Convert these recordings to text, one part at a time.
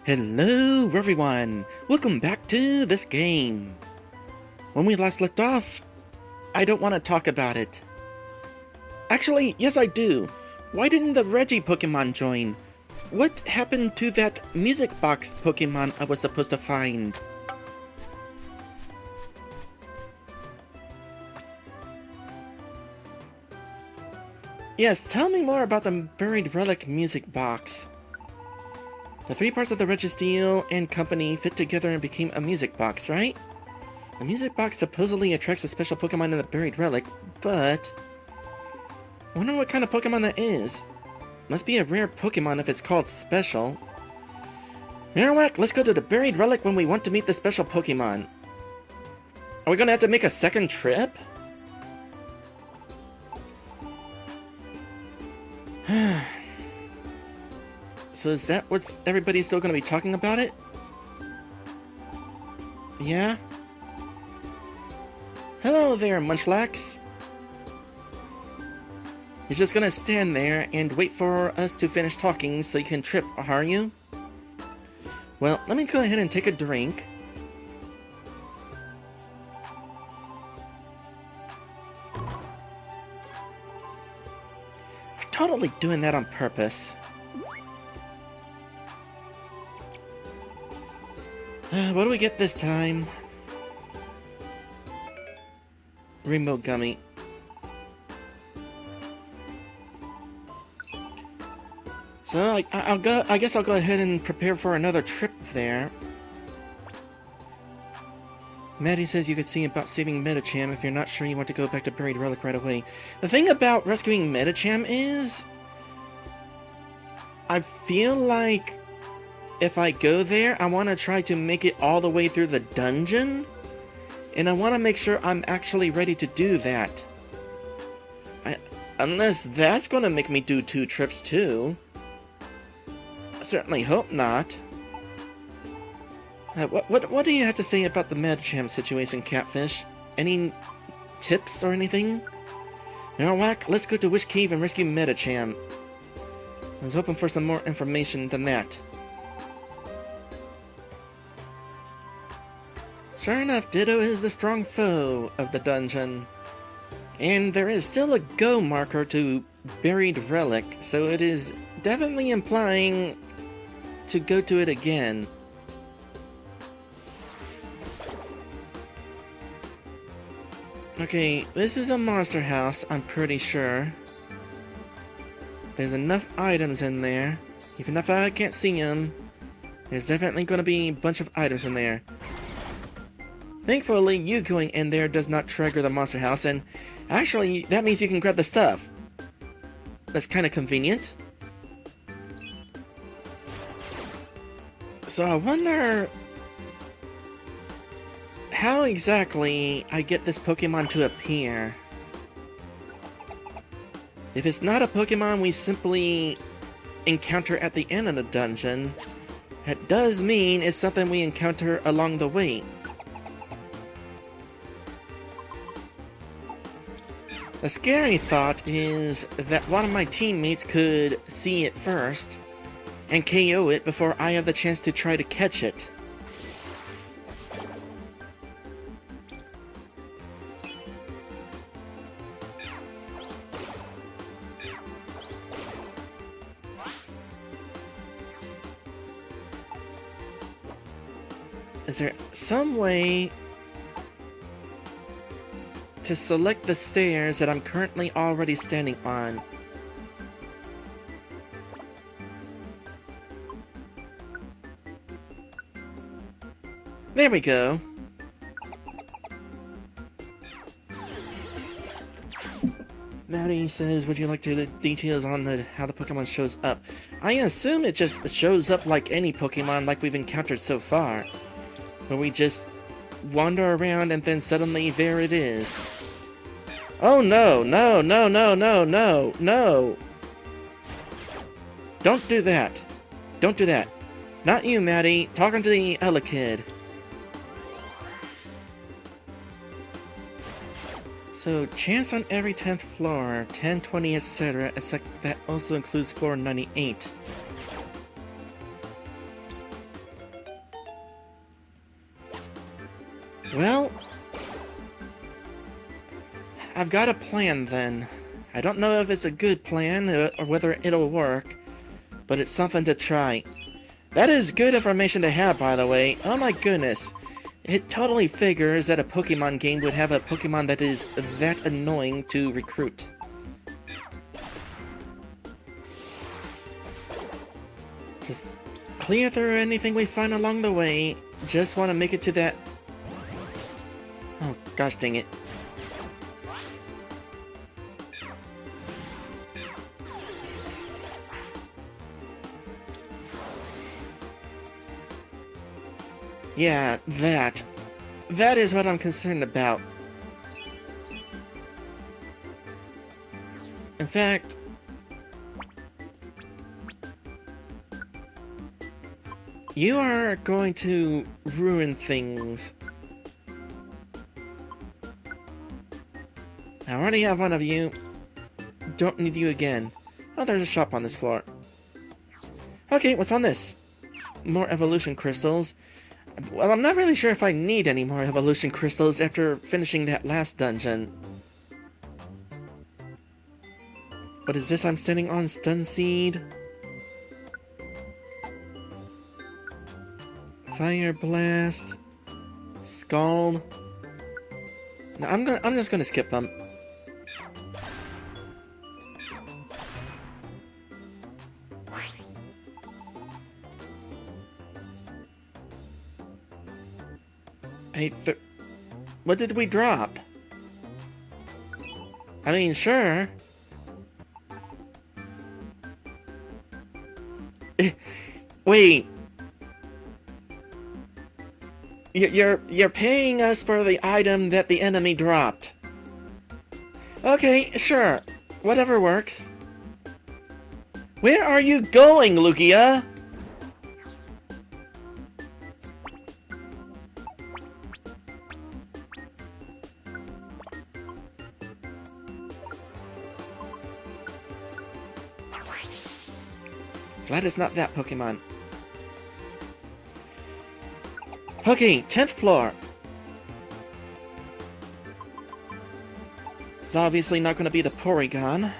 Hello everyone! Welcome back to this game! When we last left off, I don't want to talk about it. Actually, yes I do! Why didn't the Reggie Pokemon join? What happened to that music box Pokemon I was supposed to find? Yes, tell me more about the buried relic music box. The three parts of the Registeel and Company fit together and became a music box, right? The music box supposedly attracts a special Pokemon in the buried relic, but I wonder what kind of Pokemon that is. Must be a rare Pokemon if it's called special. Marowak, let's go to the buried relic when we want to meet the special Pokemon. Are we gonna have to make a second trip? So is that what's everybody's still gonna be talking about it? Yeah? Hello there, Munchlax. You're just gonna stand there and wait for us to finish talking so you can trip, are you? Well, let me go ahead and take a drink. You're totally doing that on purpose. What do we get this time? Rainbow Gummy. So I guess I'll go ahead and prepare for another trip there. Maddie says you could see about saving Medicham if you're not sure you want to go back to Buried Relic right away. The thing about rescuing Medicham is I feel like if I go there, I want to try to make it all the way through the dungeon. And I want to make sure I'm actually ready to do that. Unless that's going to make me do 2 trips too. I certainly hope not. What do you have to say about the Medicham situation, Catfish? Any tips or anything? Marowak, let's go to Wish Cave and rescue Medicham. I was hoping for some more information than that. Sure enough, Ditto is the strong foe of the dungeon. And there is still a go marker to Buried Relic, so it is definitely implying to go to it again. Okay, this is a monster house, I'm pretty sure. There's enough items in there. Even if I can't see them, there's definitely going to be a bunch of items in there. Thankfully, you going in there does not trigger the monster house, and actually, that means you can grab the stuff. That's kind of convenient. So I wonder how exactly I get this Pokemon to appear. If it's not a Pokemon we simply encounter at the end of the dungeon, that does mean it's something we encounter along the way. The scary thought is that one of my teammates could see it first and KO it before I have the chance to try to catch it. Is there some way to select the stairs that I'm currently already standing on? There we go. Maddie says, would you like to the details on how the Pokemon shows up? I assume it just shows up like any Pokemon like we've encountered so far, where we just wander around and then suddenly there it is. Oh no, no, no, no, no, no, no. Don't do that. Don't do that. Not you, Maddie. Talking to the Ella kid. So, chance on every 10th floor, 10, 20, etc. Except that also includes floor 98. Well, I've got a plan then. I don't know if it's a good plan or whether it'll work, but it's something to try. That is good information to have, by the way. Oh my goodness. It totally figures that a Pokemon game would have a Pokemon that is that annoying to recruit. Just clear through anything we find along the way. Just want to make it to that... Oh, gosh dang it. Yeah, that. That is what I'm concerned about. In fact... You are going to ruin things. I already have one of you. Don't need you again. Oh, there's a shop on this floor. Okay, what's on this? More evolution crystals. Well, I'm not really sure if I need any more evolution crystals after finishing that last dungeon. What is this I'm standing on? Stun Seed? Fire Blast? Scald? No, I'm just gonna skip them. Hey, what did we drop? I mean, sure. Wait. You're paying us for the item that the enemy dropped. Okay, sure. Whatever works. Where are you going, Lugia? Glad it's not that Pokemon. Okay, 10th floor. It's obviously not going to be the Porygon.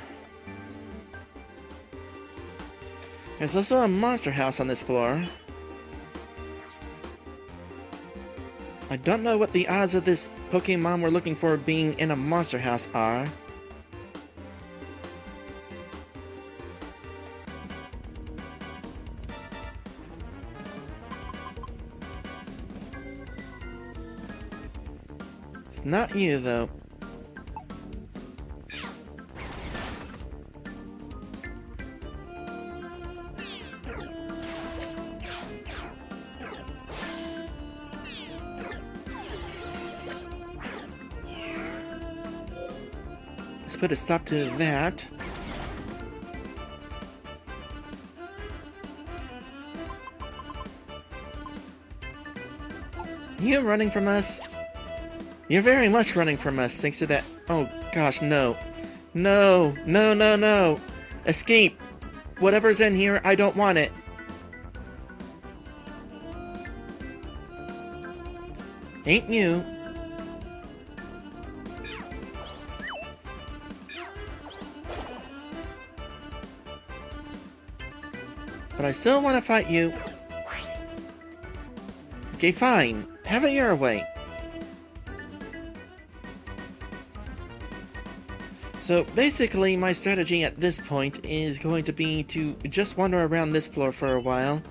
There's also a monster house on this floor. I don't know what the odds of this Pokemon we're looking for being in a monster house are. It's not you, though. Let's put a stop to that. You're running from us. You're very much running from us, thanks to that... Oh, gosh, no. No, no, no, no. Escape. Whatever's in here, I don't want it. Ain't you. But I still want to fight you. Okay, fine. Have it your way. So basically, my strategy at this point is going to be to just wander around this floor for a while,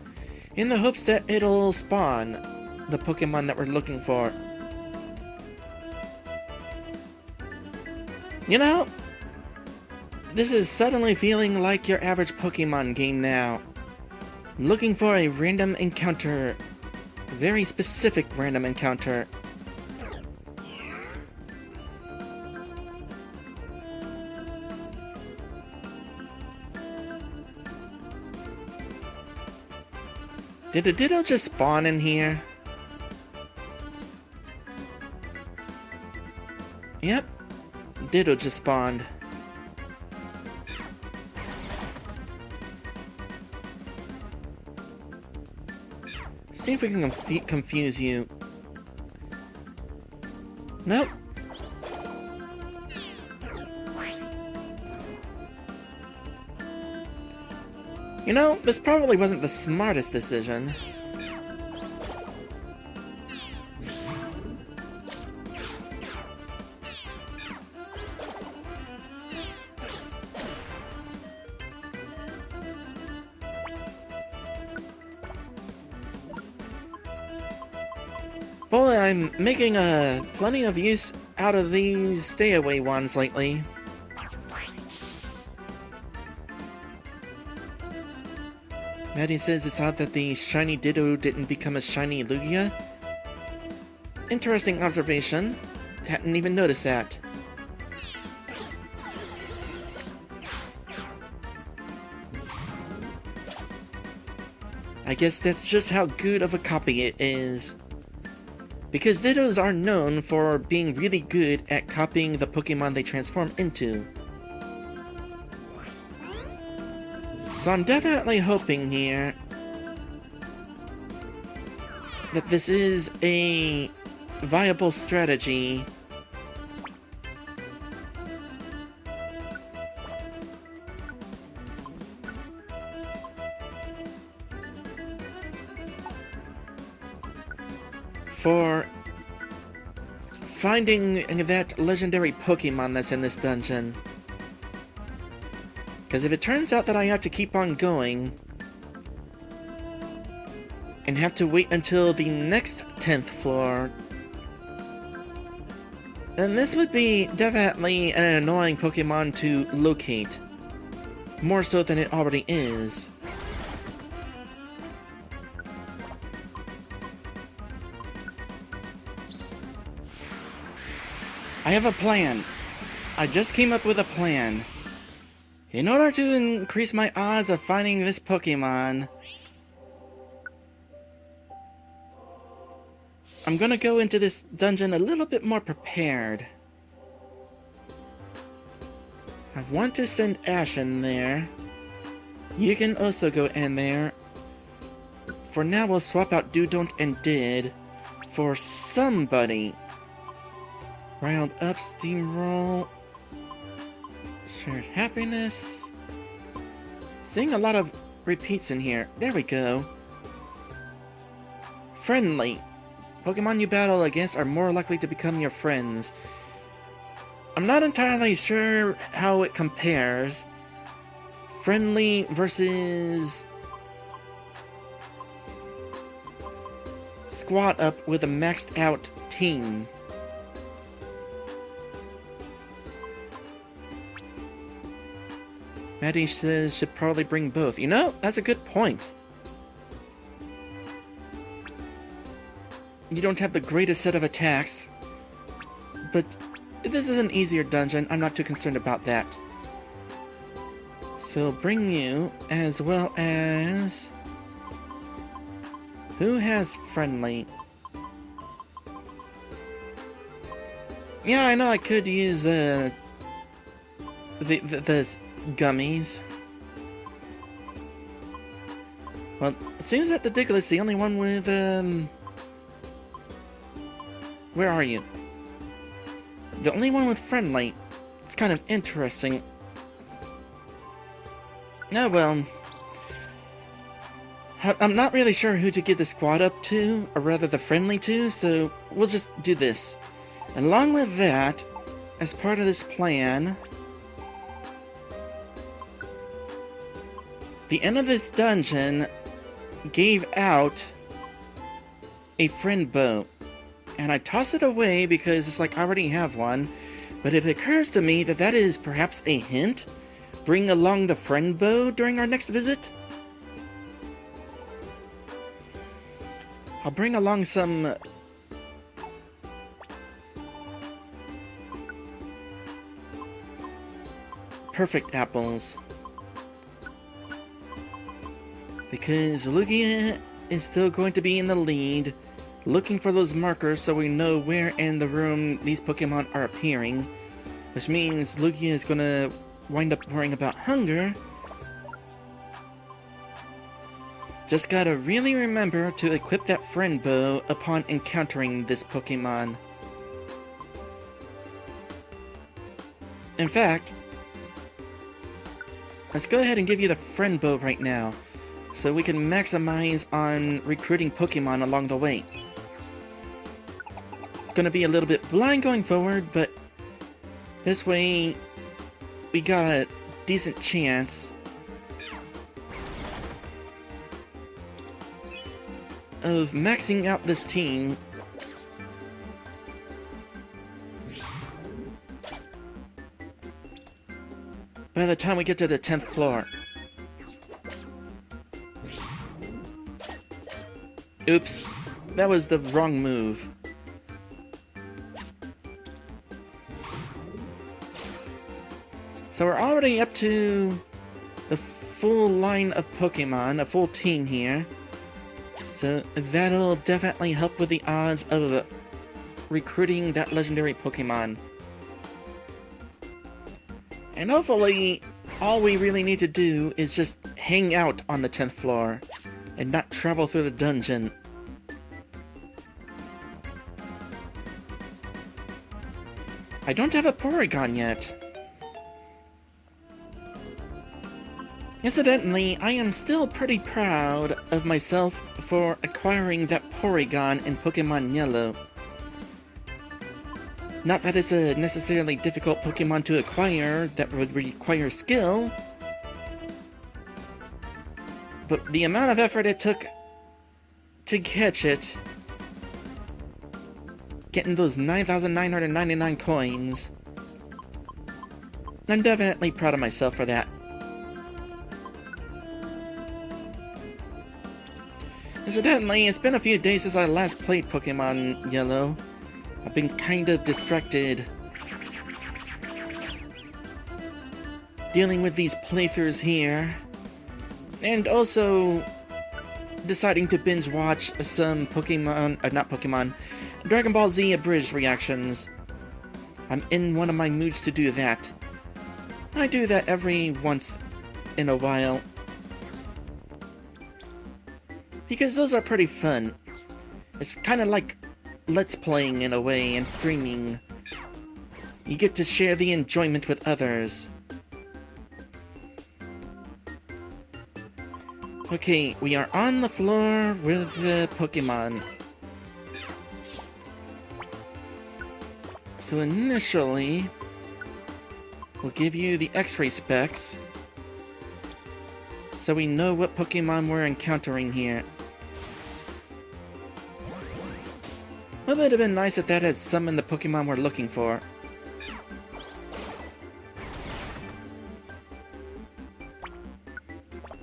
in the hopes that it'll spawn the Pokemon that we're looking for. You know, this is suddenly feeling like your average Pokemon game now. I'm looking for a random encounter, very specific random encounter. Did a Ditto just spawn in here? Yep, Ditto just spawned. See if we can confuse you. Nope. You know, this probably wasn't the smartest decision. Boy, I'm making plenty of use out of these stay-away ones lately. Maddie says it's odd that the shiny Ditto didn't become a shiny Lugia. Interesting observation. Hadn't even noticed that. I guess that's just how good of a copy it is. Because Dittos are known for being really good at copying the Pokemon they transform into. So I'm definitely hoping here that this is a viable strategy. For finding that legendary Pokemon that's in this dungeon. Because if it turns out that I have to keep on going and have to wait until the next 10th floor, then this would be definitely an annoying Pokemon to locate. More so than it already is. I have a plan. I just came up with a plan. In order to increase my odds of finding this Pokemon, I'm gonna go into this dungeon a little bit more prepared. I want to send Ash in there. You can also go in there. For now, we'll swap out Do, Don't, and Did for somebody. Riled Up, Steamroll. Shared Happiness. Seeing a lot of repeats in here. There we go. Friendly. Pokemon you battle against are more likely to become your friends. I'm not entirely sure how it compares. Friendly versus Squad Up with a maxed out team. Maddie says should probably bring both. You know, that's a good point. You don't have the greatest set of attacks, but this is an easier dungeon. I'm not too concerned about that. So bring you, as well as... Who has friendly? Yeah, I know I could use, the gummies. Well, it seems that the Diglett is the only one with, Where are you? The only one with friendly. It's kind of interesting. Oh, well. I'm not really sure who to give the Squad Up to, or rather the friendly to, so we'll just do this. Along with that, as part of this plan, the end of this dungeon gave out a friend bow. And I toss it away because it's like I already have one. But it occurs to me that that is perhaps a hint. Bring along the friend bow during our next visit. I'll bring along some... perfect apples. Because Lugia is still going to be in the lead, looking for those markers so we know where in the room these Pokemon are appearing. Which means Lugia is gonna wind up worrying about hunger. Just gotta really remember to equip that friend bow upon encountering this Pokemon. In fact, let's go ahead and give you the friend bow right now, so we can maximize on recruiting Pokemon along the way. Gonna be a little bit blind going forward, but this way we got a decent chance of maxing out this team by the time we get to the 10th floor. Oops, that was the wrong move. So we're already up to the full line of Pokemon, a full team here. So that'll definitely help with the odds of recruiting that legendary Pokemon. And hopefully, all we really need to do is just hang out on the 10th floor and not travel through the dungeon. I don't have a Porygon yet. Incidentally, I am still pretty proud of myself for acquiring that Porygon in Pokemon Yellow. Not that it's a necessarily difficult Pokemon to acquire that would require skill, but the amount of effort it took to catch it, getting those 9,999 coins, I'm definitely proud of myself for that. Incidentally, it's been a few days since I last played Pokemon Yellow. I've been kind of distracted dealing with these playthroughs here, and also deciding to binge watch some Dragon Ball Z abridged reactions. I'm in one of my moods to do that. I do that every once in a while, because those are pretty fun. It's kind of like Let's Playing in a way, and streaming. You get to share the enjoyment with others. Okay, we are on the floor with the Pokemon. So initially, we'll give you the X-ray specs, so we know what Pokemon we're encountering here. Well, it would have been nice if that had summoned the Pokemon we're looking for.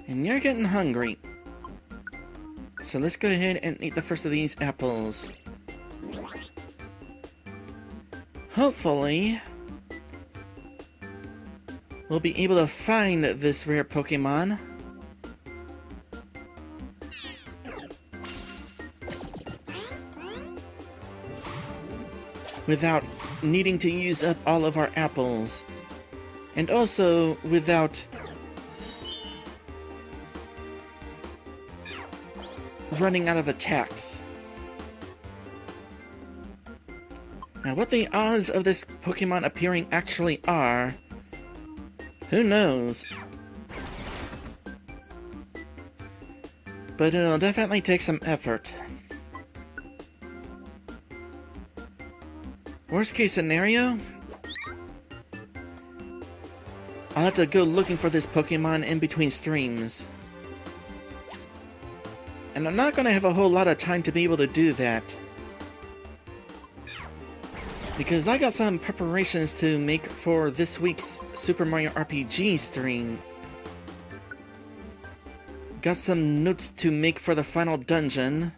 And you're getting hungry. So let's go ahead and eat the first of these apples. Hopefully, we'll be able to find this rare Pokemon without needing to use up all of our apples, and also without running out of attacks. Now, what the odds of this Pokemon appearing actually are, who knows? But it'll definitely take some effort. Worst case scenario, I'll have to go looking for this Pokemon in between streams. And I'm not gonna have a whole lot of time to be able to do that, because I got some preparations to make for this week's Super Mario RPG stream. Got some notes to make for the final dungeon.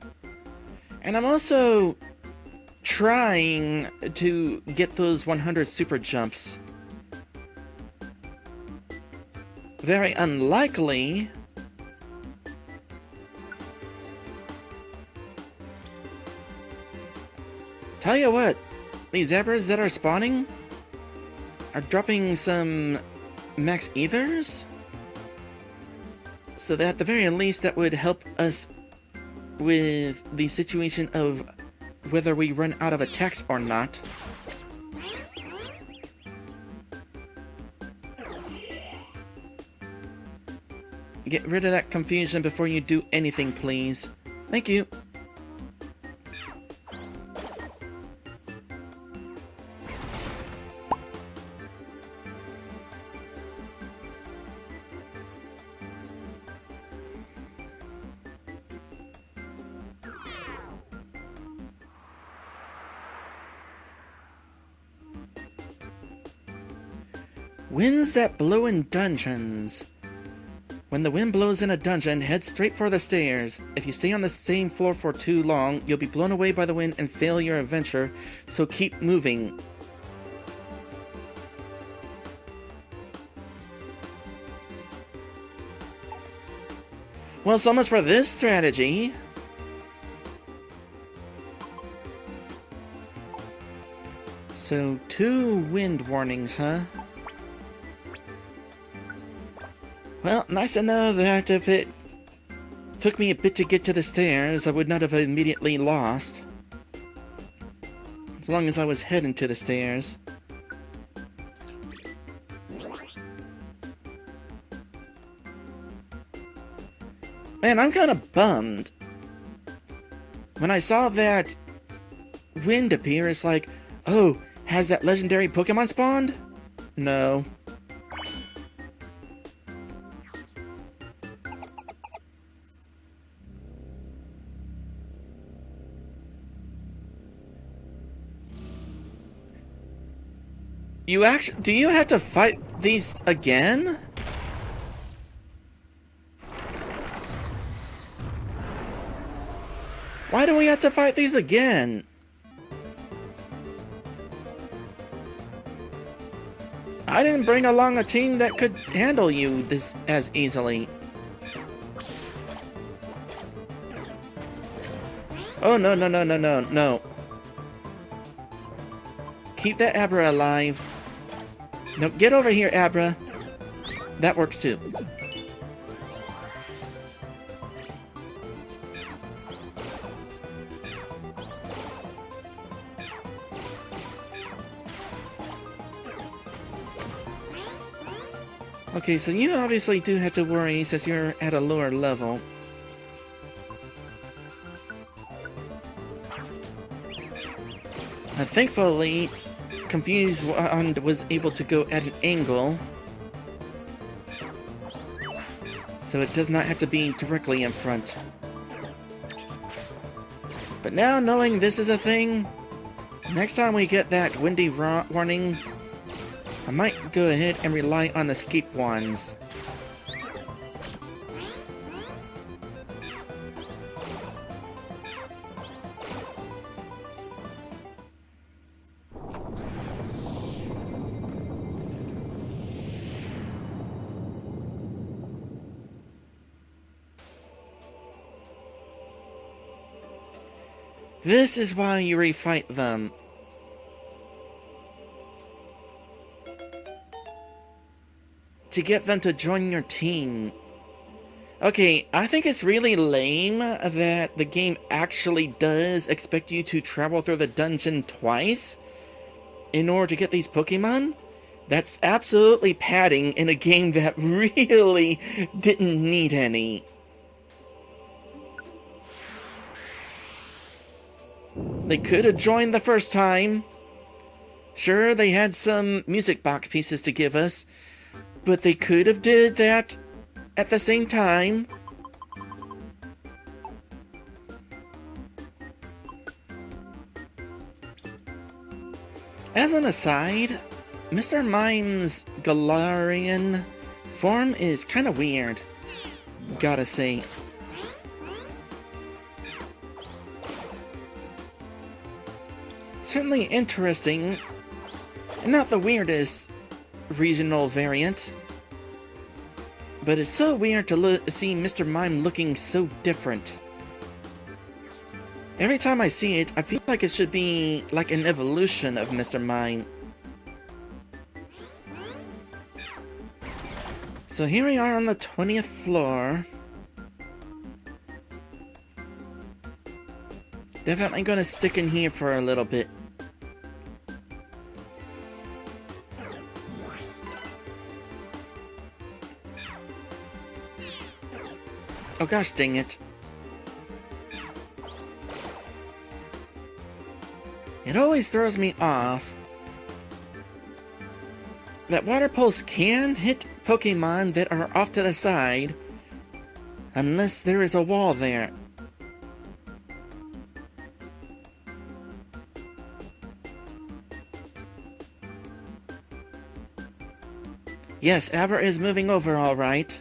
And I'm also trying to get those 100 super jumps. Very unlikely. Tell you what, these Zabbers that are spawning are dropping some max ethers, so that at the very least that would help us with the situation of whether we run out of attacks or not. get rid of that confusion before you do anything, please. Thank you. Winds that blow in dungeons. When the wind blows in a dungeon, head straight for the stairs. If you stay on the same floor for too long, you'll be blown away by the wind and fail your adventure, so keep moving. Well, so much for this strategy. So, 2 wind warnings, huh? Well, nice to know that if it took me a bit to get to the stairs, I would not have immediately lost. As long as I was heading to the stairs. Man, I'm kind of bummed. When I saw that wind appear, it's like, oh, has that legendary Pokemon spawned? No. Do you have to fight these again? Why do we have to fight these again? I didn't bring along a team that could handle you this as easily. Oh, no, no, no, no, no, no. Keep that Abra alive. No, get over here, Abra. That works too. Okay, so you obviously do have to worry since you're at a lower level. Thankfully, Confused Wand was able to go at an angle, so it does not have to be directly in front. But now, knowing this is a thing, next time we get that windy warning, I might go ahead and rely on the escape wands. This is why you refight them. To get them to join your team. Okay, I think it's really lame that the game actually does expect you to travel through the dungeon twice in order to get these Pokemon. That's absolutely padding in a game that really didn't need any. They could have joined the first time. Sure, they had some music box pieces to give us, but they could have did that at the same time. As an aside, Mr. Mime's Galarian form is kind of weird, gotta say. Certainly interesting, and not the weirdest regional variant, but it's so weird to see Mr. Mime looking so different. Every time I see it, I feel like it should be like an evolution of Mr. Mime. So here we are on the 20th floor. Definitely gonna stick in here for a little bit. Oh gosh, dang it. It always throws me off that water pulse can hit Pokemon that are off to the side unless there is a wall there. Yes, Abra is moving over all right.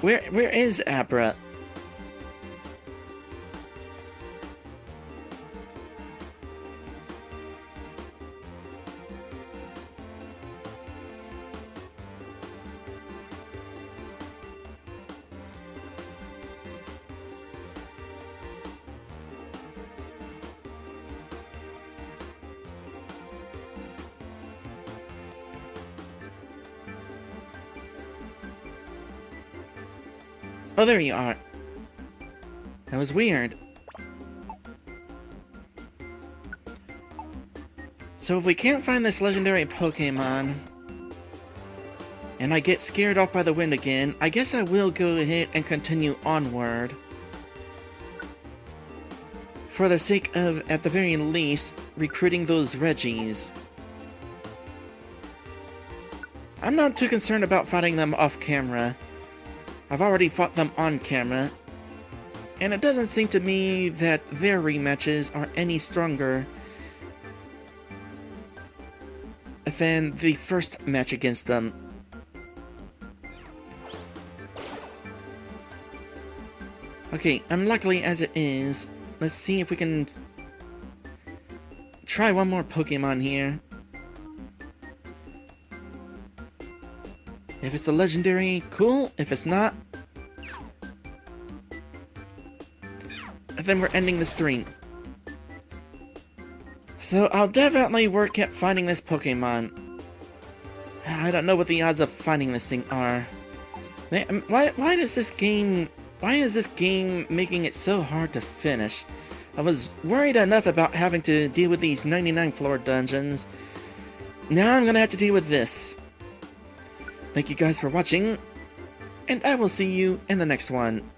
Where is Abra? Oh, there you are. That was weird. So if we can't find this legendary Pokemon, and I get scared off by the wind again, I guess I will go ahead and continue onward. For the sake of, at the very least, recruiting those Reggies. I'm not too concerned about fighting them off camera. I've already fought them on camera, and it doesn't seem to me that their rematches are any stronger than the first match against them. Okay, unluckily as it is, let's see if we can try one more Pokemon here. If it's a legendary, cool. If it's not, then we're ending the stream. So I'll definitely work at finding this Pokemon. I don't know what the odds of finding this thing are. Why is this game making it so hard to finish? I was worried enough about having to deal with these 99 floor dungeons. Now I'm gonna have to deal with this. Thank you guys for watching, and I will see you in the next one.